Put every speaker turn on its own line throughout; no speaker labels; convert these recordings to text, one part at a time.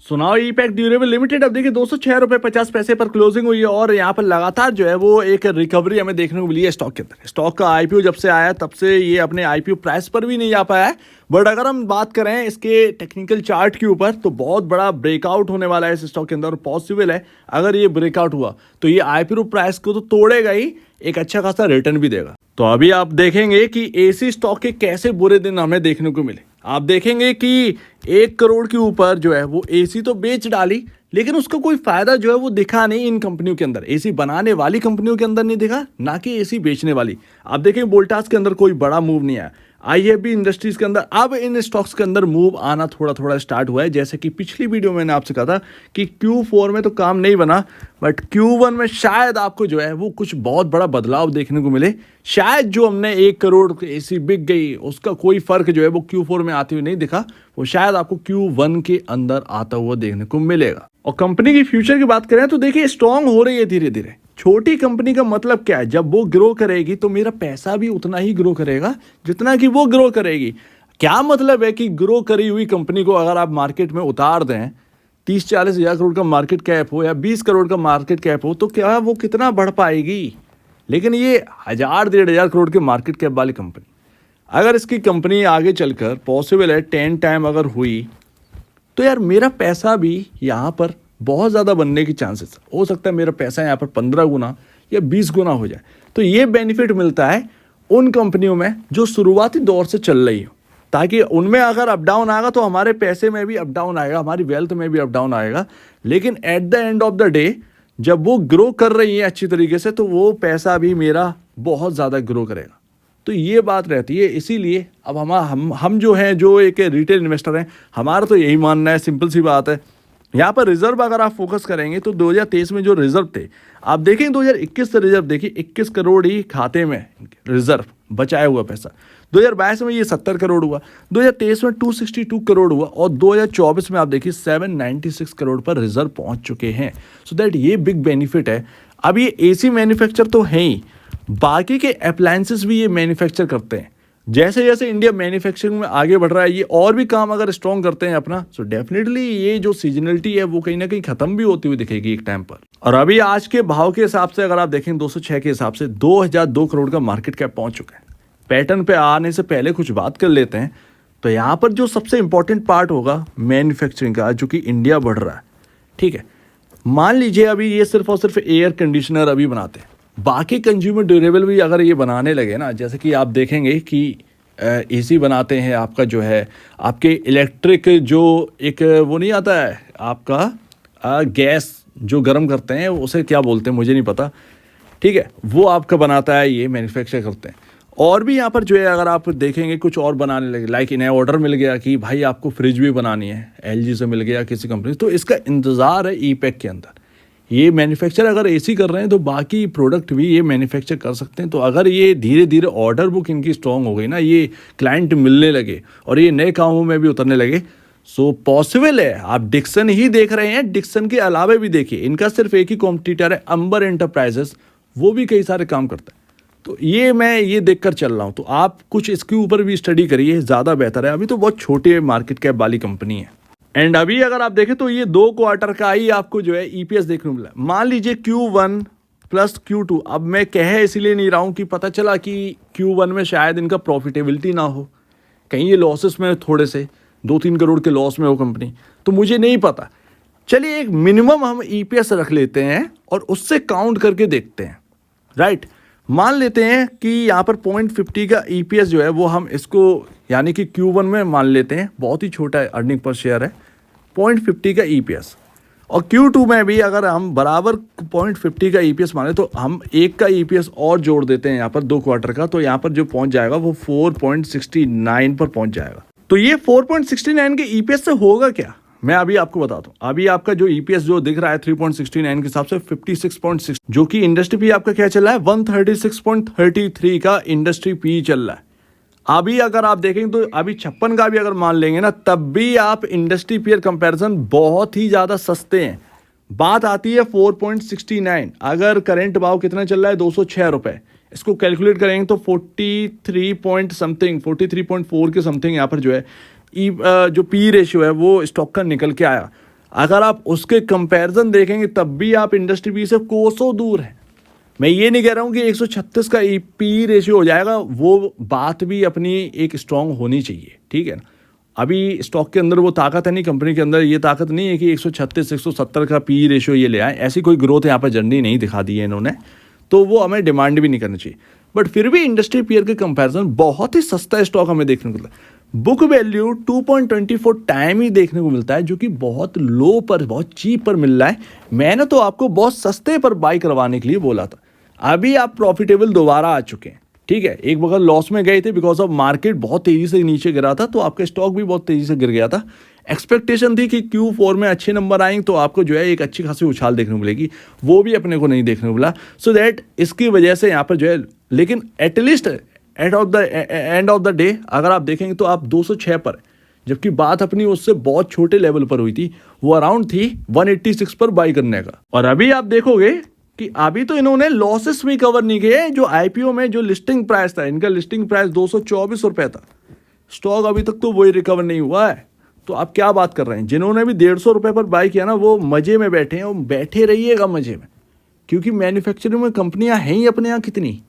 सुनाओ EPACK durable limited अब देखिए 206 रुपये 50 पैसे पर क्लोजिंग हुई है और यहाँ पर लगातार जो है वो एक रिकवरी हमें देखने को मिली है स्टॉक के अंदर। स्टॉक का आईपीओ जब से आया तब से ये अपने आईपीओ प्राइस पर भी नहीं आ पाया है। बट अगर हम बात करें इसके टेक्निकल चार्ट के ऊपर तो बहुत बड़ा ब्रेकआउट होने वाला है इस स्टॉक के अंदर और पॉसिबल है अगर ये ब्रेकआउट हुआ तो ये आईपीओ प्राइस को तो तोड़ेगा ही, एक अच्छा खासा रिटर्न भी देगा। तो अभी आप देखेंगे कि एसी स्टॉक के कैसे बुरे दिन हमें देखने को मिले। आप देखेंगे कि 1 करोड़ के ऊपर जो है वो एसी तो बेच डाली, लेकिन उसका कोई फायदा जो है वो दिखा नहीं इन कंपनियों के अंदर। एसी बनाने वाली कंपनियों के अंदर नहीं दिखा, ना कि एसी बेचने वाली। आप देखेंगे वोल्टास के अंदर कोई बड़ा मूव नहीं आया, आईएफबी इंडस्ट्रीज के अंदर अब इन स्टॉक्स के अंदर मूव आना थोड़ा थोड़ा स्टार्ट हुआ है। जैसे कि पिछली वीडियो में मैंने आपसे कहा था कि Q4 में तो काम नहीं बना, बट Q1 में शायद आपको जो है वो कुछ बहुत बड़ा बदलाव देखने को मिले। शायद जो हमने 1 करोड़ एसी बिक गई उसका कोई फर्क जो है वो Q4 में आते हुए नहीं दिखा, वो शायद आपको Q1 के अंदर आता हुआ देखने को मिलेगा। और कंपनी की फ्यूचर की बात करें तो देखिए स्ट्रांग हो रही है धीरे धीरे। छोटी कंपनी का मतलब क्या है, जब वो ग्रो करेगी तो मेरा पैसा भी उतना ही ग्रो करेगा जितना कि वो ग्रो करेगी। क्या मतलब है कि ग्रो करी हुई कंपनी को अगर आप मार्केट में उतार दें, 30-40 हज़ार करोड़ का मार्केट कैप हो या 20 करोड़ का मार्केट कैप हो, तो क्या वो कितना बढ़ पाएगी। लेकिन ये 1000-1500 करोड़ के मार्केट कैप वाली कंपनी, अगर इसकी कंपनी आगे चलकर पॉसिबल है 10 टाइम अगर हुई तो यार मेरा पैसा भी यहाँ पर बहुत ज़्यादा बनने की चांसेस हो सकता है। मेरा पैसा यहाँ पर 15 गुना या 20 गुना हो जाए। तो ये बेनिफिट मिलता है उन कंपनियों में जो शुरुआती दौर से चल रही हो, ताकि उनमें अगर अप डाउन आएगा तो हमारे पैसे में भी अप डाउन आएगा, हमारी वेल्थ में भी अप डाउन आएगा। लेकिन at the end of the day जब वो ग्रो कर रही है अच्छी तरीके से तो वो पैसा भी मेरा बहुत ज़्यादा ग्रो करेगा। तो ये बात रहती है। इसीलिए अब हम जो हैं, जो एक रिटेल इन्वेस्टर हैं, हमारा तो यही मानना है, सिंपल सी बात है। यहाँ पर रिजर्व अगर आप फोकस करेंगे तो 2023 में जो रिजर्व थे, आप देखें 2021 से रिजर्व देखिए 21 करोड़ ही खाते में रिजर्व बचाया हुआ पैसा। 2022 में ये 70 करोड़ हुआ, 2023 में 262 करोड़ हुआ और 2024 में आप देखिए 796 करोड़ पर रिजर्व पहुंच चुके हैं। सो दैट ये बिग बेनिफिट है। अब ये एसी मैन्युफैक्चर तो है ही, बाकी के अप्लायंसेस भी ये मैन्युफैक्चर करते हैं। जैसे जैसे इंडिया मैन्युफैक्चरिंग में आगे बढ़ रहा है, ये और भी काम अगर स्ट्रॉन्ग करते हैं अपना, सो डेफिनेटली ये जो सीजनलिटी है वो कहीं ना कहीं खत्म भी होती हुई दिखेगी एक टाइम पर। और अभी आज के भाव के हिसाब से अगर आप देखें 206 के हिसाब से 2002 करोड़ का मार्केट कैप पहुंच चुका है। पैटर्न पे आने से पहले कुछ बात कर लेते हैं। तो यहाँ पर जो सबसे इंपॉर्टेंट पार्ट होगा मैन्युफैक्चरिंग का, जो कि इंडिया बढ़ रहा है, ठीक है। मान लीजिए अभी ये सिर्फ और सिर्फ एयर कंडीशनर अभी बनाते हैं, बाकी कंज्यूमर ड्यूरेबल भी अगर ये बनाने लगे ना, जैसे कि आप देखेंगे कि एसी बनाते हैं, आपका जो है आपके इलेक्ट्रिक जो एक वो नहीं आता है आपका गैस जो गर्म करते हैं उसे क्या बोलते हैं मुझे नहीं पता, ठीक है, वो आपका बनाता है, ये मैन्युफैक्चर करते हैं। और भी यहाँ पर जो है अगर आप देखेंगे कुछ और बनाने लगे, लाइक इन्हें ऑर्डर मिल गया कि भाई आपको फ्रिज भी बनानी है, एलजी से मिल गया किसी कंपनी, तो इसका इंतज़ार है ईपैक के अंदर। ये मैन्युफैक्चर अगर एसी कर रहे हैं तो बाकी प्रोडक्ट भी ये मैन्युफैक्चर कर सकते हैं। तो अगर ये धीरे धीरे ऑर्डर बुक इनकी स्ट्रांग हो गई ना, ये क्लाइंट मिलने लगे और ये नए कामों में भी उतरने लगे, सो पॉसिबल है। आप डिक्सन ही देख रहे हैं, डिक्सन के अलावा भी देखिए इनका सिर्फ एक ही कॉम्पिटिटर है अंबर एंटरप्राइजेस, वो भी कई सारे काम करता है। तो ये मैं ये देखकर चल रहा हूँ, तो आप कुछ इसके ऊपर भी स्टडी करिए, ज़्यादा बेहतर है। अभी तो बहुत छोटे मार्केट कैप वाली कंपनी है। एंड अभी अगर आप देखें तो ये 2 क्वार्टर का ही आपको जो है ईपीएस देखने को मिला। मान लीजिए Q1 प्लस Q2, अब मैं कह इसीलिए नहीं रहा हूँ कि पता चला कि Q1 में शायद इनका प्रॉफिटेबिलिटी ना हो, कहीं ये लॉसेस में थोड़े से 2-3 करोड़ के लॉस में हो कंपनी, तो मुझे नहीं पता। चलिए एक मिनिमम हम ईपीएस रख लेते हैं और उससे काउंट करके देखते हैं, राइट। मान लेते हैं कि यहाँ पर 0.50 का ईपीएस जो है वो हम इसको यानी कि Q1 में मान लेते हैं, बहुत ही छोटा अर्निंग पर शेयर है 0.50 का ईपीएस। और Q2 में भी अगर हम बराबर 0.50 का ईपीएस माने तो हम 1 का ईपीएस और जोड़ देते हैं यहाँ पर 2 क्वार्टर का, तो यहाँ पर जो पहुँच जाएगा वो 4.69 पर पहुँच जाएगा। तो ये 4.69 के ईपीएस से होगा क्या, मैं अभी आपको बताता हूँ। अभी आपका जो ईपीएस जो दिख रहा है 3.69 के हिसाब से 56.6, जो कि इंडस्ट्री पी आपका क्या चल रहा है 136.33 का इंडस्ट्री पी चल रहा है। अभी अगर आप देखेंगे तो अभी 56 का भी अगर मान लेंगे ना, तब भी आप इंडस्ट्री पीयर कंपैरिजन बहुत ही ज़्यादा सस्ते हैं। बात आती है 4.69, अगर करंट भाव कितना चल रहा है 206 रुपये, इसको कैलकुलेट करेंगे तो 43 पॉइंट समथिंग 43.4 के समथिंग यहाँ पर जो है जो पी रेशियो है वो स्टॉक का निकल के आया। अगर आप उसके कंपैरिजन देखेंगे तब भी आप इंडस्ट्री पी से कोसों दूर हैं। मैं ये नहीं कह रहा हूँ कि 136 का पी रेशियो हो जाएगा, वो बात भी अपनी एक स्ट्रांग होनी चाहिए, ठीक है ना। अभी स्टॉक के अंदर वो ताकत है नहीं, कंपनी के अंदर ये ताकत नहीं है कि 136 170 का पी रेशियो ये ले आए। ऐसी कोई ग्रोथ यहाँ पर जर्नी नहीं दिखा दी है इन्होंने, तो वो हमें डिमांड भी नहीं करनी चाहिए। बट फिर भी इंडस्ट्री पीयर के कंपैरिजन बहुत ही सस्ता स्टॉक हमें देखने को मिलता है। बुक वैल्यू 2.24 टाइम ही देखने को मिलता है, जो कि बहुत लो पर, बहुत चीप पर मिल रहा है। मैंने तो आपको बहुत सस्ते पर बाई करवाने के लिए बोला था। अभी आप प्रॉफिटेबल दोबारा आ चुके हैं, ठीक है। एक वक्त लॉस में गए थे बिकॉज ऑफ मार्केट बहुत तेजी से नीचे गिरा था, तो आपका स्टॉक भी बहुत तेजी से गिर गया था। एक्सपेक्टेशन थी कि Q4 में अच्छे नंबर आएंगे तो आपको जो है एक अच्छी खासी उछाल देखने को मिलेगी, वो भी अपने को नहीं देखने को मिला। सो दैट इसकी वजह से यहाँ पर जो है, लेकिन at least end of the day अगर आप देखेंगे तो आप 206 पर, जबकि बात अपनी उससे बहुत छोटे लेवल पर हुई थी, वो अराउंड थी 186 पर बाई करने का। और अभी आप देखोगे कि अभी तो इन्होंने लॉसेस भी कवर नहीं किए। जो आईपीओ में जो लिस्टिंग प्राइस था, इनका लिस्टिंग प्राइस 224 रुपये था, स्टॉक अभी तक तो वही रिकवर नहीं हुआ है। तो आप क्या बात कर रहे हैं। जिन्होंने भी 150 रुपये पर बाई किया ना, वो मजे में बैठे हैं, और बैठे रहिएगा मजे में, क्योंकि मैन्युफैक्चरिंग में कंपनियां हैं ही अपने यहाँ कितनी,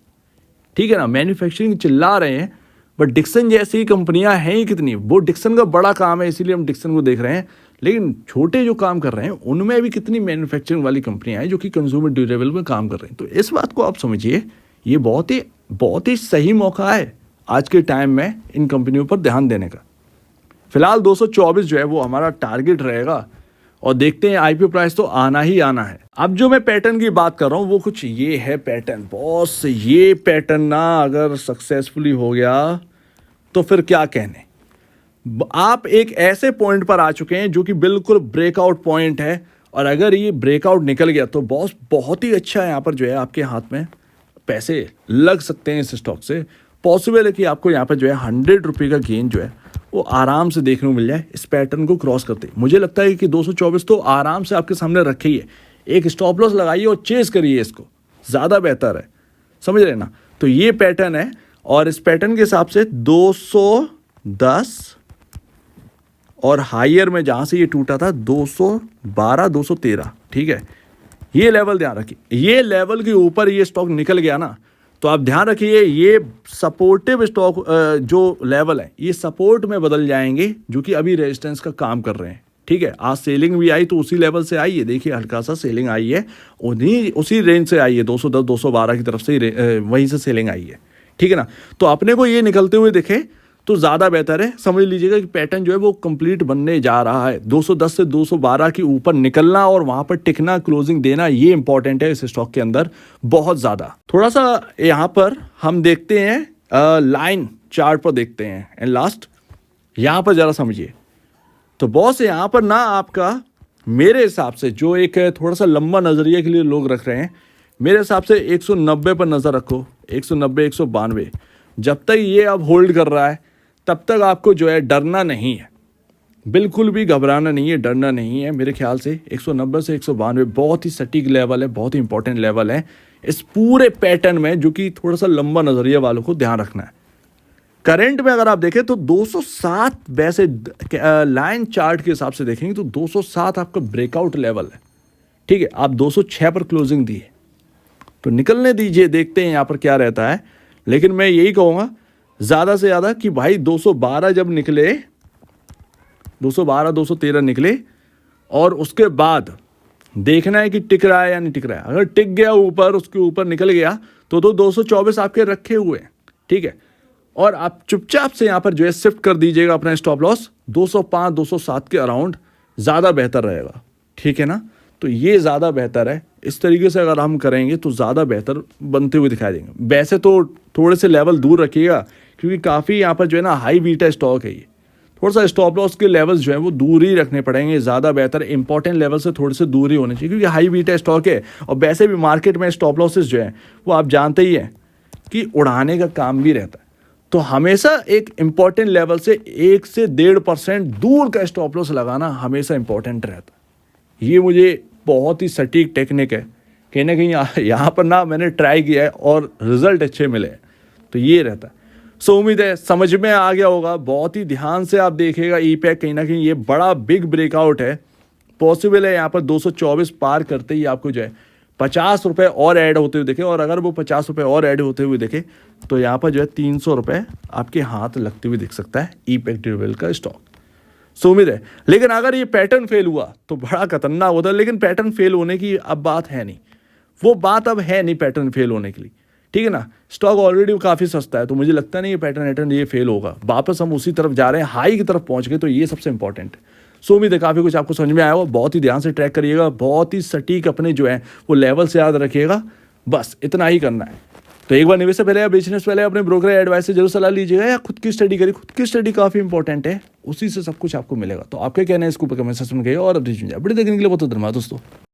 ठीक है ना। मैन्युफैक्चरिंग चिल्ला रहे हैं, बट डिक्सन जैसी कंपनियां हैं ही कितनी। वो डिक्सन का बड़ा काम है, इसीलिए हम डिक्सन को देख रहे हैं, लेकिन छोटे जो काम कर रहे हैं उनमें भी कितनी मैन्युफैक्चरिंग वाली कंपनियां हैं जो कि कंज्यूमर ड्यूरेबल में काम कर रही हैं। तो इस बात को आप समझिए, ये बहुत ही सही मौका है आज के टाइम में इन कंपनियों पर ध्यान देने का। फिलहाल 224 जो है वो हमारा टारगेट रहेगा, और देखते हैं आईपीओ प्राइस तो आना ही आना है। अब जो मैं पैटर्न की बात कर रहा हूँ वो कुछ ये है पैटर्न बॉस। ये पैटर्न ना अगर सक्सेसफुली हो गया तो फिर क्या कहने। आप एक ऐसे पॉइंट पर आ चुके हैं जो कि बिल्कुल ब्रेकआउट पॉइंट है, और अगर ये ब्रेकआउट निकल गया तो बॉस बहुत ही अच्छा है। यहाँ पर जो है आपके हाथ में पैसे लग सकते हैं इस स्टॉक से। पॉसिबल है कि आपको यहाँ पर जो है 100 रुपये का गेन जो है वो आराम से देखने को मिल जाए इस पैटर्न को क्रॉस करते। मुझे लगता है कि 224 तो आराम से आपके सामने रखे ही है। एक स्टॉप लॉस लगाइए और चेस करिए इसको, ज़्यादा बेहतर है, समझ रहे ना। तो ये पैटर्न है, और इस पैटर्न के हिसाब से 210 और हायर में जहाँ से ये टूटा था 212 213, ठीक है। ये लेवल ध्यान रखिए, ये लेवल के ऊपर ये स्टॉक निकल गया ना, तो आप ध्यान रखिए ये सपोर्टिव स्टॉक जो लेवल है ये सपोर्ट में बदल जाएंगे, जो कि अभी रेजिस्टेंस का काम कर रहे हैं, ठीक है। आज सेलिंग भी आई तो उसी लेवल से आई है, देखिए हल्का सा सेलिंग आई है, उसी रेंज से आई है, 210 212 की तरफ से वहीं से सेलिंग आई है, ठीक है ना। तो अपने को ये निकलते हुए दिखे तो ज़्यादा बेहतर है। समझ लीजिएगा कि पैटर्न जो है वो कंप्लीट बनने जा रहा है। 210 से 212 के ऊपर निकलना और वहाँ पर टिकना, क्लोजिंग देना, ये इंपॉर्टेंट है इस स्टॉक के अंदर बहुत ज़्यादा। थोड़ा सा यहाँ पर हम देखते हैं लाइन चार्ट पर देखते हैं, एंड लास्ट यहाँ पर ज़रा समझिए। तो बॉस यहाँ पर ना आपका मेरे हिसाब से जो एक थोड़ा सा लंबा नज़रिए के लिए लोग रख रहे हैं, मेरे हिसाब से 190 पर नज़र रखो। 190 192 जब तक ये अब होल्ड कर रहा है तब तक आपको जो है डरना नहीं है, बिल्कुल भी घबराना नहीं है, डरना नहीं है। मेरे ख्याल से 190 से 192 बहुत ही सटीक लेवल है, बहुत ही इंपॉर्टेंट लेवल है इस पूरे पैटर्न में, जो कि थोड़ा सा लंबा नज़रिया वालों को ध्यान रखना है। करंट में अगर आप देखें तो 207, वैसे लाइन चार्ट के हिसाब से देखेंगे तो 207 आपका ब्रेकआउट लेवल है, ठीक है। आप 206 पर क्लोजिंग दी है तो निकलने दीजिए, देखते हैं यहाँ पर क्या रहता है। लेकिन मैं यही कहूँगा ज़्यादा से ज़्यादा कि भाई 212 जब निकले, 212 213 निकले, और उसके बाद देखना है कि टिक रहा है या नहीं टिक रहा है। अगर टिक गया ऊपर, उसके ऊपर निकल गया तो 224 आपके रखे हुए हैं, ठीक है। और आप चुपचाप से यहाँ पर जो है शिफ्ट कर दीजिएगा अपना स्टॉप लॉस 205 207 के अराउंड, ज़्यादा बेहतर रहेगा, ठीक है ना। तो ये ज़्यादा बेहतर है। इस तरीके से अगर हम करेंगे तो ज़्यादा बेहतर बनते हुए दिखाई देंगे। वैसे तो थोड़े से लेवल दूर रखिएगा, क्योंकि काफ़ी यहाँ पर जो है ना हाई बीटा स्टॉक है ये। थोड़ा सा स्टॉप लॉस के लेवल्स जो है वो दूर ही रखने पड़ेंगे, ज़्यादा बेहतर। इंपॉर्टेंट लेवल से थोड़े से दूर ही होने चाहिए, क्योंकि हाई बीटा स्टॉक है। और वैसे भी मार्केट में स्टॉप लॉसेस जो है वो आप जानते ही हैं कि उड़ाने का काम भी रहता है। तो हमेशा एक इम्पॉर्टेंट लेवल से 1 से 1.5% दूर का स्टॉप लॉस लगाना हमेशा इंपॉर्टेंट रहता है। ये मुझे बहुत ही सटीक टेक्निक है, कहीं ना कहीं यहाँ पर ना मैंने ट्राई किया है और रिजल्ट अच्छे मिले हैं, तो ये रहता है। सो उम्मीद है समझ में आ गया होगा। बहुत ही ध्यान से आप देखिएगा, ईपैक कहीं ना कहीं ये बड़ा बिग ब्रेकआउट है, पॉसिबल है यहाँ पर 224 पार करते ही आपको जो है 50 रुपये और ऐड होते हुए देखें, और अगर वो 50 रुपये और ऐड होते हुए देखें तो यहाँ पर जो है 300 रुपये आपके हाथ लगते हुए दिख सकता है ईपैक ड्यूरेबल का स्टॉक। सो उम्मीद है, लेकिन अगर ये पैटर्न फेल हुआ तो बड़ा खतरनाक होता है, लेकिन पैटर्न फेल होने की अब बात है नहीं, वो बात अब है नहीं पैटर्न फेल होने के लिए, ठीक है ना। स्टॉक ऑलरेडी काफ़ी सस्ता है, तो मुझे लगता नहीं ये पैटर्न ये फेल होगा, वापस हम उसी तरफ जा रहे हैं, हाई की तरफ पहुंच गए, तो ये सबसे इंपॉर्टेंट है। सो उम्मीद है काफ़ी कुछ आपको समझ में आया हो, बहुत ही ध्यान से ट्रैक करिएगा, बहुत ही सटीक अपने जो है वो लेवल से याद रखिएगा, बस इतना ही करना है। तो एक बार निवेश से पहले या बेचने से पहले अपने ब्रोकर एडवाइस से जरूर सलाह लीजिएगा, या खुद की स्टडी करिए, खुद की स्टडी काफ़ी इंपॉर्टेंट है, उसी से सब कुछ आपको मिलेगा। तो आपके कहना है इसको कमेंट सेक्शन में कहिए, और अब बड़ी देखने के लिए बहुत धन्यवाद दोस्तों।